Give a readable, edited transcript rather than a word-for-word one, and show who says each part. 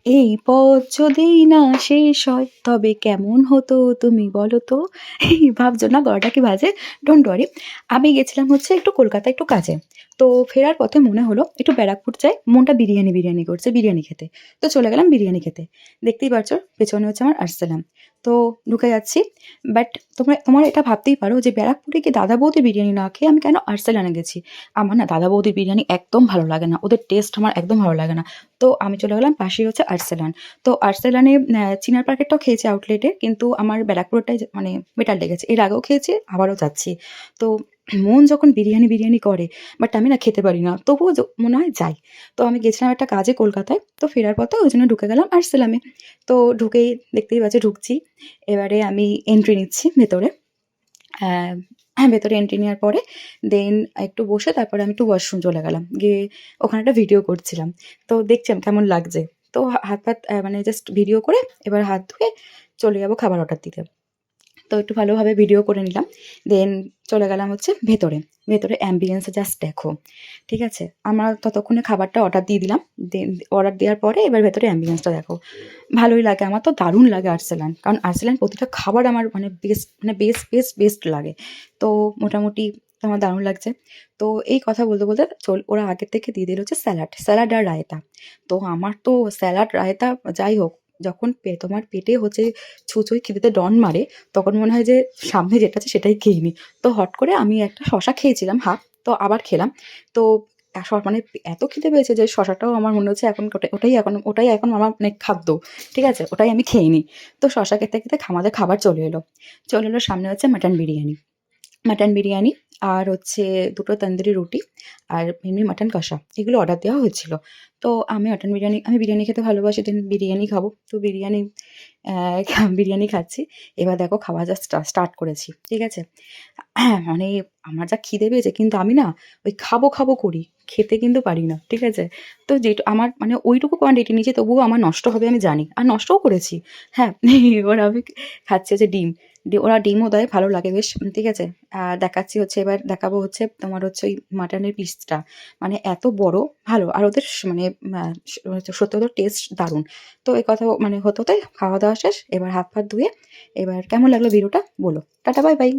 Speaker 1: এই পথ যদি না শেষ হয় তবে কেমন হতো তুমি বলো তো? এই ভাবছো না গলাটা কি বাজে? Don't worry. আমি গেছিলাম হচ্ছে একটু কলকাতায় একটু কাজে। তো ফেরার পথে মনে হলো একটু ব্যারাকপুর যাই, মনটা বিরিয়ানি, বিরিয়ানি করছে বিরিয়ানি খেতে। তো চলে গেলাম বিরিয়ানি খেতে। দেখতেই পারছো পেছনে হচ্ছে আমার আরসালান। তো ঢুকে যাচ্ছি। বাট তোমার এটা ভাবতেই পারো যে ব্যারাকপুরে কি দাদা বৌদির বিরিয়ানি না খেয়ে আমি কেন আরসালানে গেছি? আমার না দাদা বৌদির বিরিয়ানি একদম ভালো লাগে না। ওদের টেস্ট আমার একদম ভালো লাগে না। তো আমি চলে গেলাম পাশেই হচ্ছে আর্সেলান। তো আর্সেলানে চিনার প্যাকেটটাও খেয়েছি আউটলেটে, কিন্তু আমার ব্যারাকপুরটাই মানে বেটার লেগেছে। এর আগেও খেয়েছি, আবারও যাচ্ছি। তো মন যখন বিরিয়ানি বিরিয়ানি করে, বাট আমি না খেতে পারি না, তবুও মনে হয় যাই। তো আমি গেছিলাম একটা কাজে কলকাতায়, তো ফেরার পথে ওই জন্য ঢুকে গেলাম আর্সেলামে। তো ঢুকেই দেখতেই পাচ্ছি ঢুকছি। এবারে আমি এন্ট্রি নিচ্ছি ভেতরে। হ্যাঁ, হ্যাঁ, ভেতরে এন্ট্রি নেওয়ার পরে দেন একটু বসে তারপরে আমি একটু ওয়াশরুম চলে গেলাম। গিয়ে ওখানে একটা ভিডিও করছিলাম। তো দেখছিলাম কেমন লাগছে। তো হাত-ফাত মানে জাস্ট ভিডিও করে এবার হাত ধুয়ে চলে যাবো খাবার অর্ডার দিতে। তো একটু ভালোভাবে ভিডিও করে নিলাম। দেন চলে গেলাম হচ্ছে ভেতরে। ভেতরে অ্যাম্বিয়েন্স জাস্ট দেখো। ঠিক আছে? আমরা ততক্ষণে খাবারটা অর্ডার দিয়ে দিলাম। দেন অর্ডার দেওয়ার পরে এবার ভেতরে অ্যাম্বিয়েন্সটা দেখো। ভালোই লাগে। আমার তো দারুণ লাগে আর্সেলান। কারণ আর্সেলান প্রতিটা খাবার আমার মানে বেস্ট, মানে বেস্ট লাগে। তো মোটামুটি আমার দারুণ লাগছে। তো এই কথা বলতে, বলতে ওরা আগের থেকে দিয়ে দিল হচ্ছে স্যালাড আর রায়তা। তো আমার তো স্যালাড, রায়তা যাই হোক, যখন তোমার পেটে হচ্ছে ছুঁচোয় খিদেতে ডন মারে, তখন মনে হয় যে সামনে যেটা আছে সেটাই খেয়ে নিই। তো হট করে আমি একটা শসা খেয়েছিলাম হাফ, তো আবার খেলাম। তো মানে এত খিদে পেয়েছে যে শসাটাও আমার মনে হচ্ছে এখন ওটাই এখন আমার মানে খাদ্য। ঠিক আছে? ওটাই আমি খেয়ে নিই। তো শসা খেতে, খেতে আমাদের খাবার চলে এলো। চলে এলো সামনে হচ্ছে মাটন বিরিয়ানি। মাটন বিরিয়ানি আর হচ্ছে ২ টো তন্দুরি রুটি আর এমনি মাটন কষা, এগুলো অর্ডার দেওয়া হয়েছিল। তো আমি বিরিয়ানি খেতে ভালোবাসি, দেন বিরিয়ানি খাবো। তো বিরিয়ানি খাচ্ছি। এবার দেখো খাওয়া স্টার্ট করেছি। ঠিক আছে? মানে আমার যা খিদে পেয়েছে, কিন্তু আমি না ওই খাবো করি। খেতে কিন্তু পারি না। ঠিক আছে? তো আমার মানে ওইটুকু কোয়ান্টিটি নিয়েছি, তবুও আমার নষ্ট হবে আমি জানি। আর নষ্টও করেছি। হ্যাঁ, এবার আমি খাচ্ছি হচ্ছে ডিম। ওরা ডিমও দেয়, ভালো লাগে বেশ। ঠিক আছে? দেখাচ্ছি হচ্ছে, এবার দেখাবো হচ্ছে তোমার হচ্ছে ওই মাটনের পিসটা। মানে এত বড়, ভালো। আর ওদের মানে সত্যি ওদের টেস্ট দারুণ। তো এই কথা মানে হতে, হতে খাওয়া-দাওয়া শেষ। এবার হাত-ফাত ধুয়ে এবার কেমন লাগলো ভিডিওটা বলো। Tata bye bye.